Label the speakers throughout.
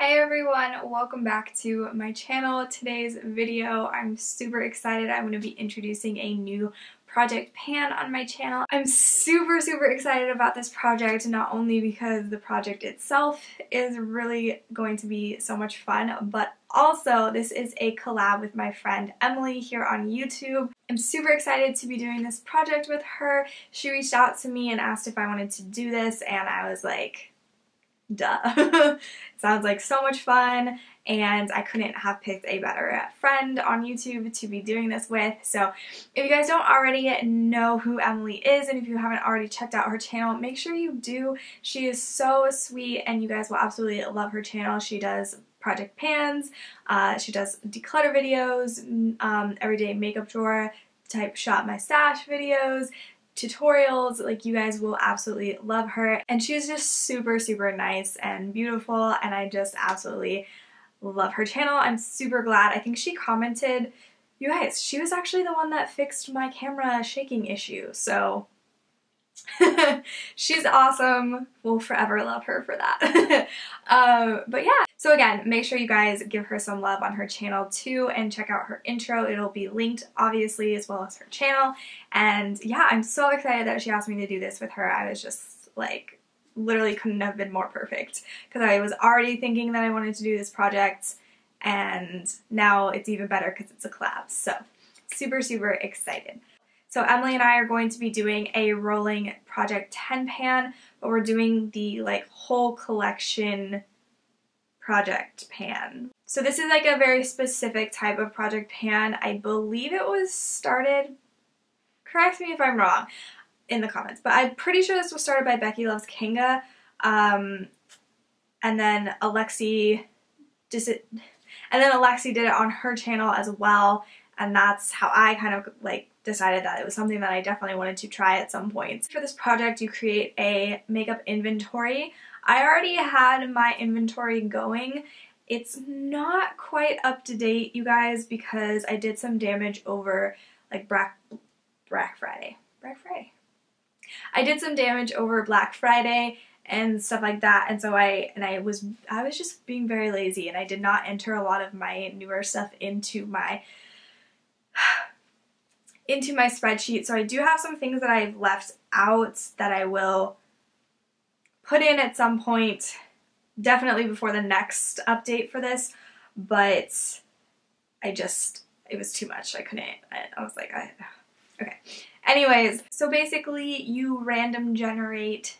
Speaker 1: Hey everyone, welcome back to my channel. Today's video, I'm super excited. I'm going to be introducing a new project pan on my channel. I'm super excited about this project, not only because the project itself is really going to be so much fun, but also this is a collab with my friend Emily here on YouTube. I'm super excited to be doing this project with her. She reached out to me and asked if I wanted to do this, and I was like, duh. It sounds like so much fun, and I couldn't have picked a better friend on YouTube to be doing this with. So if you guys don't already know who Emily is, and if you haven't already checked out her channel, make sure you do. She is so sweet and you guys will absolutely love her channel. She does project pans, she does declutter videos, everyday makeup drawer type shop my stash videos, tutorials. Like, you guys will absolutely love her, and she's just super nice and beautiful, and I just absolutely love her channel. I'm super glad. I think she commented, you guys, she was actually the one that fixed my camera shaking issue, so she's awesome. We'll forever love her for that. But yeah, so again, make sure you guys give her some love on her channel too, and check out her intro. It'll be linked obviously, as well as her channel. And yeah, I'm so excited that she asked me to do this with her. I was just like, literally couldn't have been more perfect, because I was already thinking that I wanted to do this project, and now it's even better because it's a collab. So super excited. So Emily and I are going to be doing a rolling project 10 pan, but we're doing the like whole collection project pan. So this is like a very specific type of project pan. I believe it was started, correct me if I'm wrong in the comments, but I'm pretty sure this was started by Becky Loves Kanga, and then Alexy did it on her channel as well, and that's how I kind of like decided that it was something that I definitely wanted to try at some point. For this project, you create a makeup inventory. I already had my inventory going. It's not quite up to date, you guys, because I did some damage over like Black Friday. I did some damage over Black Friday and stuff like that, and so I was just being very lazy, and I did not enter a lot of my newer stuff into my spreadsheet. So I do have some things that I've left out that I will put in at some point, definitely before the next update for this, but it was too much. I was like, okay. Anyways, so basically you randomly generate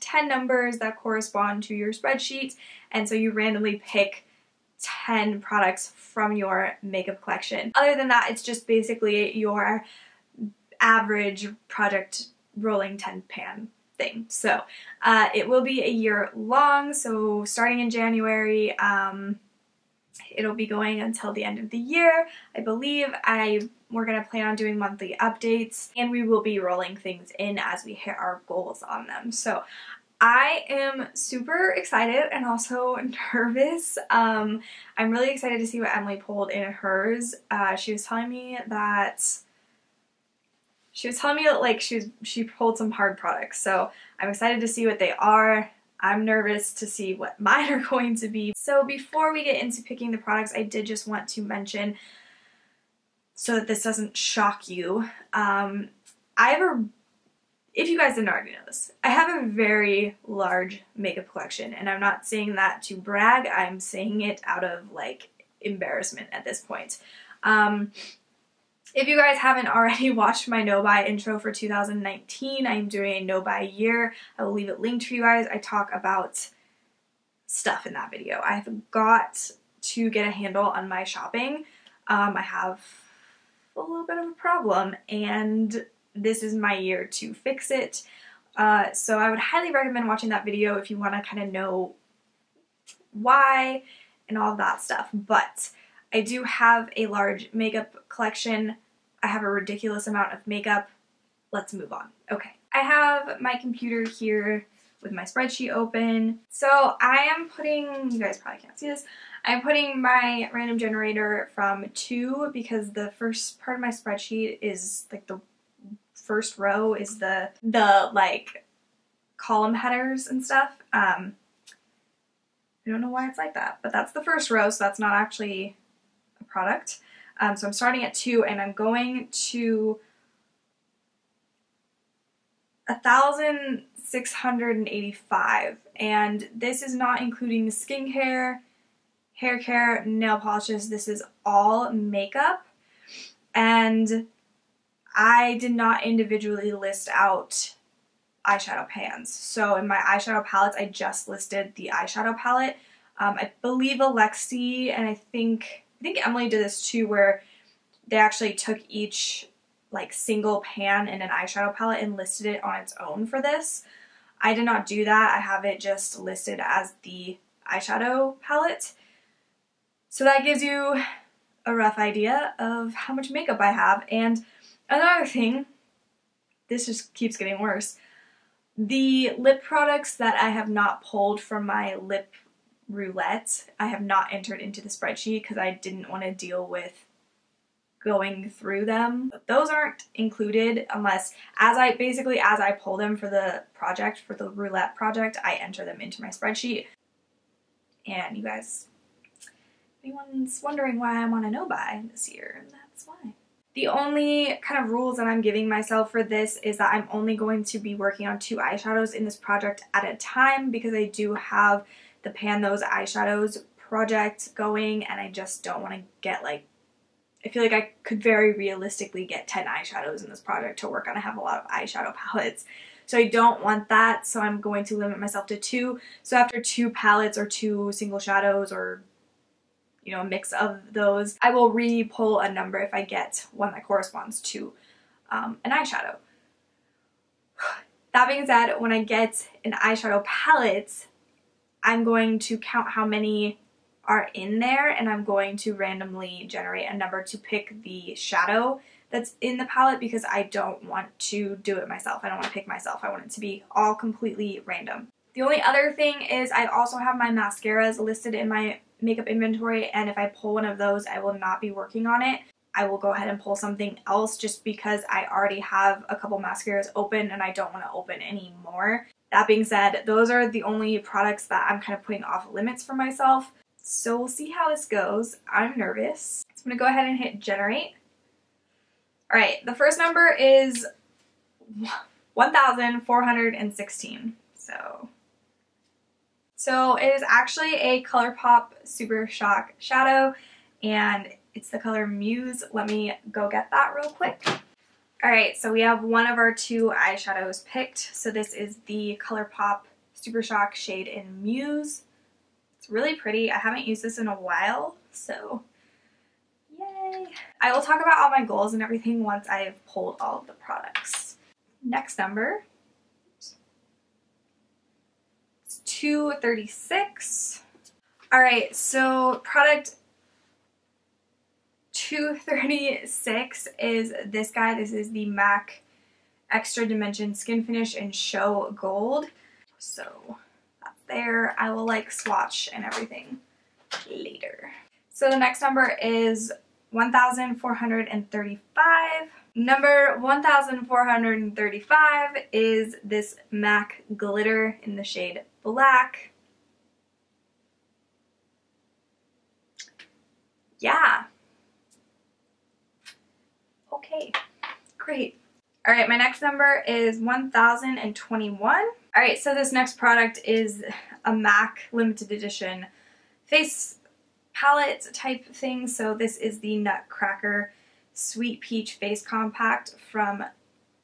Speaker 1: 10 numbers that correspond to your spreadsheet, and so you randomly pick 10 products from your makeup collection. Other than that, it's just basically your average project rolling 10 pan thing. So it will be a year long, so starting in January, it'll be going until the end of the year. I believe we're gonna plan on doing monthly updates, and we will be rolling things in as we hit our goals on them. So I am super excited and also nervous. I'm really excited to see what Emily pulled in hers. She was telling me that like she pulled some hard products, so I'm excited to see what they are. I'm nervous to see what mine are going to be. So before we get into picking the products, I did just want to mention, so that this doesn't shock you, if you guys didn't already know this, I have a very large makeup collection, and I'm not saying that to brag, I'm saying it out of like embarrassment at this point. If you guys haven't already watched my no-buy intro for 2019, I'm doing a no-buy year. I will leave it linked for you guys. I talk about stuff in that video. I've got to get a handle on my shopping. I have a little bit of a problem, and this is my year to fix it. So I would highly recommend watching that video if you want to kind of know why and all of that stuff. But I do have a large makeup collection. I have a ridiculous amount of makeup. Let's move on. Okay. I have my computer here with my spreadsheet open. So I am putting, you guys probably can't see this, I'm putting my random generator from 2, because the first part of my spreadsheet is like the first row is the like column headers and stuff. I don't know why it's like that, but that's the first row, so that's not actually a product. So I'm starting at 2 and I'm going to 1,685, and this is not including skincare, hair care, nail polishes. This is all makeup, and I did not individually list out eyeshadow pans. So in my eyeshadow palettes, I just listed the eyeshadow palette. I believe Alexy and I think Emily did this too, where they actually took each like single pan in an eyeshadow palette and listed it on its own for this. I did not do that. I have it just listed as the eyeshadow palette. So that gives you a rough idea of how much makeup I have. And another thing, this just keeps getting worse. The lip products that I have not pulled from my lip roulette, I have not entered into the spreadsheet because I didn't want to deal with going through them. But those aren't included unless, as I pull them for the project, for the roulette project, I enter them into my spreadsheet. And you guys, if anyone's wondering why I'm on a no-buy this year, that's why. The only kind of rules that I'm giving myself for this is that I'm only going to be working on 2 eyeshadows in this project at a time, because I do have the Pan Those Eyeshadows project going, and I just don't want to get like, I feel like I could very realistically get 10 eyeshadows in this project to work on. I have a lot of eyeshadow palettes, so I don't want that, so I'm going to limit myself to 2. So after 2 palettes or 2 single shadows, or you know, a mix of those, I will re-pull a number if I get one that corresponds to an eyeshadow. That being said, when I get an eyeshadow palette, I'm going to count how many are in there, and I'm going to randomly generate a number to pick the shadow that's in the palette, because I don't want to do it myself. I don't want to pick myself. I want it to be all completely random. The only other thing is I also have my mascaras listed in my makeup inventory, and if I pull one of those, I will not be working on it. I will go ahead and pull something else, just because I already have a couple mascaras open and I don't want to open any more. That being said, those are the only products that I'm kind of putting off limits for myself. So we'll see how this goes. I'm nervous. So I'm going to go ahead and hit generate. Alright, the first number is 1,416. So it is actually a Colourpop Super Shock shadow, and it's the color Muse. Let me go get that real quick. Alright, so we have one of our 2 eyeshadows picked. So this is the Colourpop Super Shock shade in Muse. It's really pretty. I haven't used this in a while, so yay. I will talk about all my goals and everything once I have pulled all of the products. Next number. 236. Alright, so product 236 is this guy. This is the MAC Extra Dimension SkinFinish in Show Gold. So that's there. I will like swatch and everything later. So the next number is 1,435. Number 1,435 is this MAC Glitter in the shade Black. Yeah. Okay, great. Alright, my next number is 1,021. Alright, so this next product is a MAC limited edition face palette type thing. So this is the Nutcracker Sweet Peach Face Compact from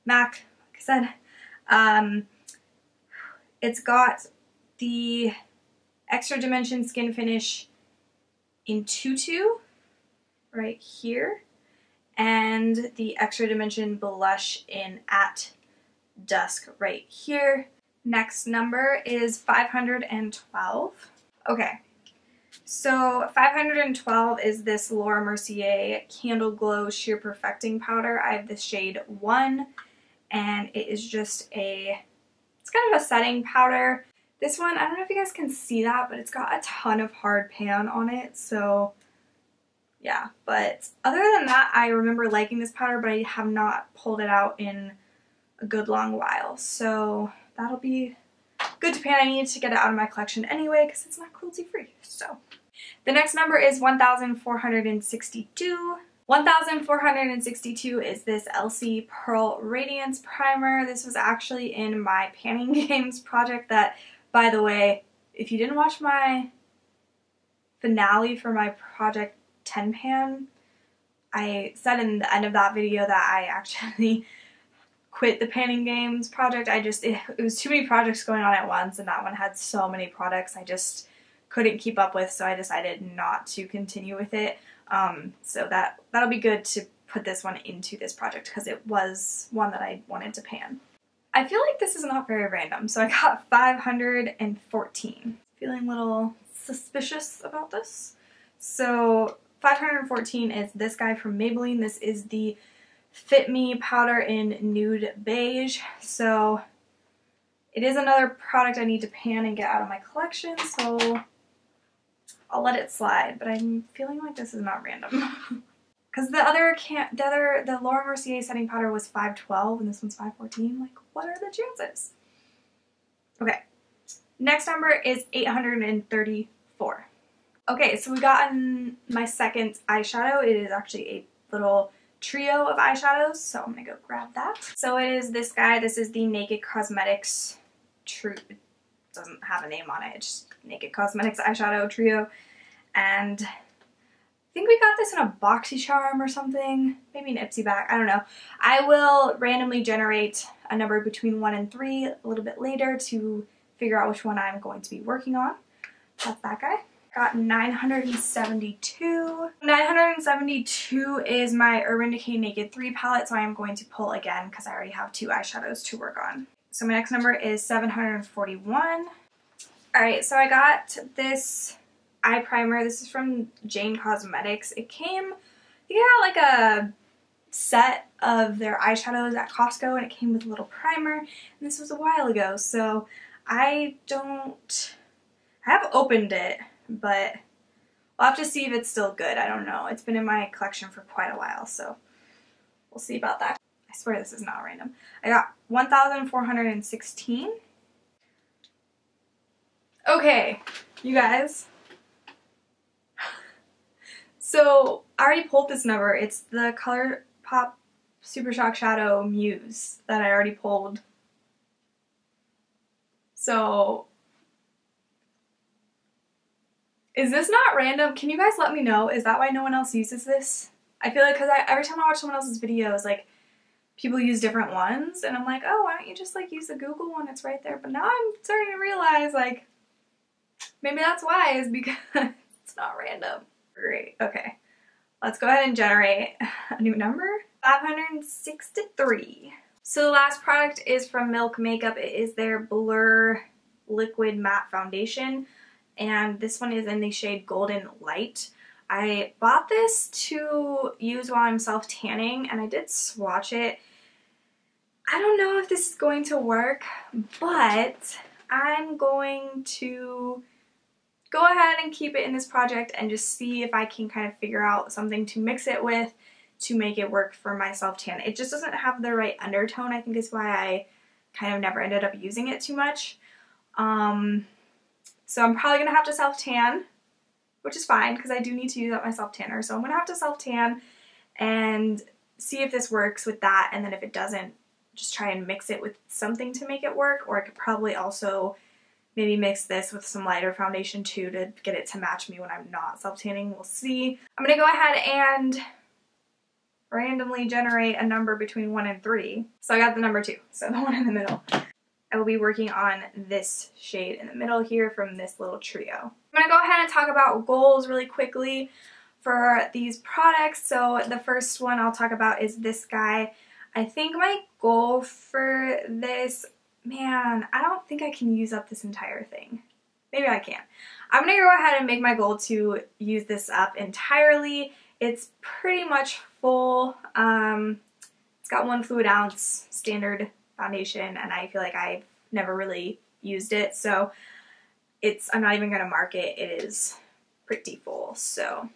Speaker 1: MAC, like I said. It's got the Extra Dimension SkinFinish in Tutu right here, and the Extra Dimension Blush in At Dusk right here. Next number is 512. Okay, so 512 is this Laura Mercier Candleglow Sheer Perfecting Powder. I have this shade 1, and it is just it's kind of a setting powder. This one, I don't know if you guys can see that, but it's got a ton of hard pan on it, so yeah. But other than that, I remember liking this powder, but I have not pulled it out in a good long while, so that'll be good to pan. I needed to get it out of my collection anyway because it's not cruelty free. So the next number is 1462. 1462 is this Elcie Pearl Radiance Primer. This was actually in my panning games project that, by the way, if you didn't watch my finale for my Project 10 pan, I said in the end of that video that I actually quit the panning games project. It was too many projects going on at once, and that one had so many products I just couldn't keep up with, so I decided not to continue with it. So that'll be good to put this one into this project because it was one that I wanted to pan. I feel like this is not very random, so I got 514. Feeling a little suspicious about this. So 514 is this guy from Maybelline. This is the Fit Me Powder in Nude Beige. So it is another product I need to pan and get out of my collection, so I'll let it slide, but I'm feeling like this is not random. Because the Laura Mercier setting powder was 512 and this one's 514. Like, what are the chances? Okay, next number is 834. Okay, so we got my second eyeshadow. It is actually a little trio of eyeshadows, so I'm gonna go grab that. So it is this guy. This is the Naked Cosmetics it doesn't have a name on it. It's just Naked Cosmetics eyeshadow trio, and I think we got this in a BoxyCharm or something, maybe an Ipsy bag, I don't know. I will randomly generate a number between 1 and 3 a little bit later to figure out which one I'm going to be working on. That's that guy. Got 972. 972 is my Urban Decay Naked 3 palette, so I am going to pull again because I already have 2 eyeshadows to work on. So my next number is 741. Alright, so I got this eye primer. This is from Jane Cosmetics. It came, I think I got like a set of their eyeshadows at Costco, and it came with a little primer, and this was a while ago, so I have opened it, but we'll have to see if it's still good. I don't know. It's been in my collection for quite a while, so we'll see about that. I swear this is not random. I got 1,416. Okay, you guys. So I already pulled this number. It's the Colourpop Super Shock Shadow Muse that I already pulled. So is this not random? Can you guys let me know? Is that why no one else uses this? I feel like because every time I watch someone else's videos, like, people use different ones, and I'm like, oh, why don't you just like use the Google one? It's right there. But now I'm starting to realize, like, maybe that's why, is because it's not random. Great. Okay. Let's go ahead and generate a new number. 563. So the last product is from Milk Makeup. It is their Blur Liquid Matte Foundation, and this one is in the shade Golden Light. I bought this to use while I'm self-tanning, and I did swatch it. I don't know if this is going to work, but I'm going to go ahead and keep it in this project and just see if I can kind of figure out something to mix it with to make it work for my self-tan. It just doesn't have the right undertone, I think is why I kind of never ended up using it too much. So I'm probably going to have to self-tan, which is fine because I do need to use up my self-tanner. So I'm going to have to self-tan and see if this works with that, and then if it doesn't, just try and mix it with something to make it work, or I could probably also maybe mix this with some lighter foundation too to get it to match me when I'm not self-tanning. We'll see. I'm going to go ahead and randomly generate a number between 1 and 3. So I got the number 2, so the one in the middle. I will be working on this shade in the middle here from this little trio. I'm going to go ahead and talk about goals really quickly for these products. So the first one I'll talk about is this guy. I think my goal for this, man, I don't think I can use up this entire thing. Maybe I can. I'm going to go ahead and make my goal to use this up entirely. It's pretty much full. It's got 1 fluid ounce standard foundation, and I feel like I've never really used it, so I'm not even going to mark it. It is pretty full, so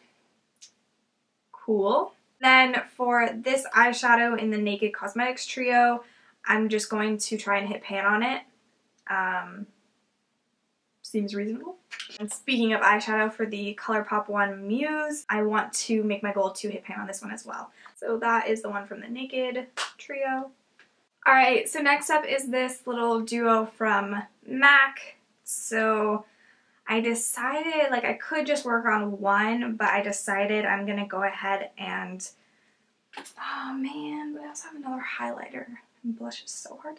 Speaker 1: cool. Then for this eyeshadow in the Naked Cosmetics trio, I'm just going to try and hit pan on it. seems reasonable. And speaking of eyeshadow, for the Colourpop one Muse, I want to make my goal to hit pan on this one as well. So that is the one from the Naked trio. Alright, so next up is this little duo from MAC. So I decided, like, I could just work on one, but I decided I'm going to go ahead and, oh man, but I also have another highlighter. And blush is so hard.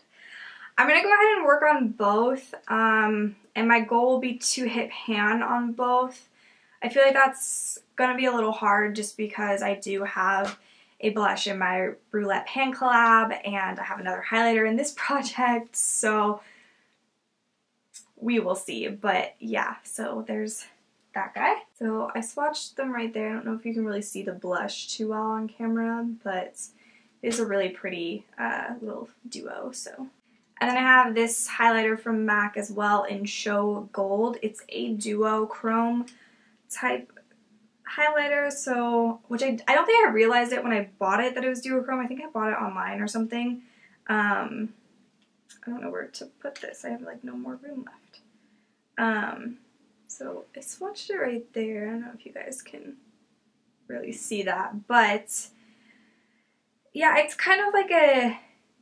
Speaker 1: I'm going to go ahead and work on both, and my goal will be to hit pan on both. I feel like that's going to be a little hard just because I do have a blush in my Roulette pan collab, and I have another highlighter in this project, so we will see. But yeah, so there's that guy. So I swatched them right there. I don't know if you can really see the blush too well on camera, but it is a really pretty little duo. So. And then I have this highlighter from MAC as well in Show Gold. It's a duo chrome type highlighter, so, which I don't think I realized it when I bought it that it was duo chrome. I think I bought it online or something. I don't know where to put this. I have like no more room left. So I swatched it right there. I don't know if you guys can really see that, but yeah, it's kind of like a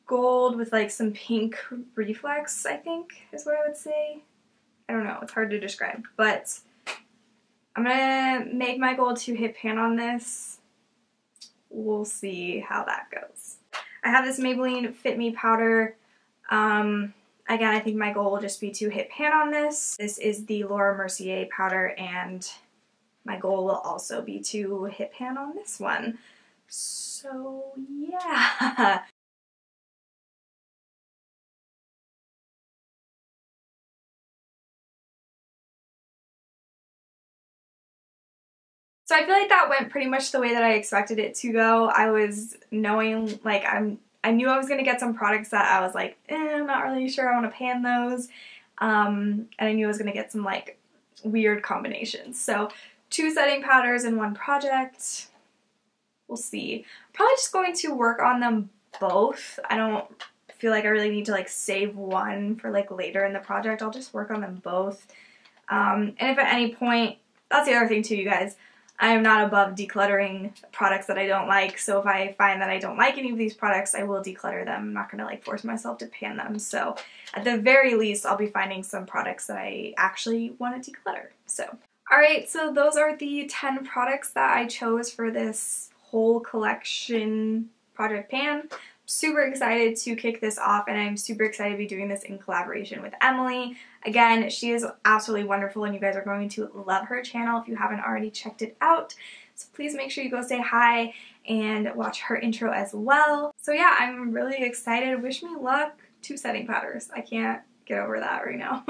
Speaker 1: gold with like some pink reflex, I think is what I would say. I don't know, it's hard to describe, but I'm gonna make my goal to hit pan on this. We'll see how that goes. I have this Maybelline Fit Me Powder. Again, I think my goal will just be to hit pan on this. This is the Laura Mercier powder, and my goal will also be to hit pan on this one. So yeah. So I feel like that went pretty much the way that I expected it to go. I was knowing, like, I knew I was going to get some products that I was like, I'm not really sure I want to pan those. And I knew I was going to get some, like, weird combinations. So 2 setting powders in one project. We'll see. I'm probably just going to work on them both. I don't feel like I really need to, like, save one for, like, later in the project. I'll just work on them both. And if at any point, that's the other thing too, you guys. I am not above decluttering products that I don't like, so if I find that I don't like any of these products, I will declutter them. I'm not going to like force myself to pan them, so at the very least, I'll be finding some products that I actually want to declutter. So, alright, so those are the 10 products that I chose for this whole collection project pan. Super excited to kick this off, and I'm super excited to be doing this in collaboration with Emily. Again, she is absolutely wonderful, and you guys are going to love her channel if you haven't already checked it out. So please make sure you go say hi and watch her intro as well. So yeah, I'm really excited. Wish me luck. 2 setting powders. I can't get over that right now.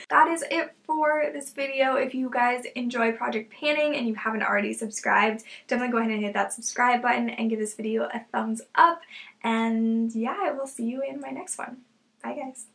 Speaker 1: That is it for this video. If you guys enjoy project panning and you haven't already subscribed, definitely go ahead and hit that subscribe button and give this video a thumbs up. And yeah, I will see you in my next one. Bye guys.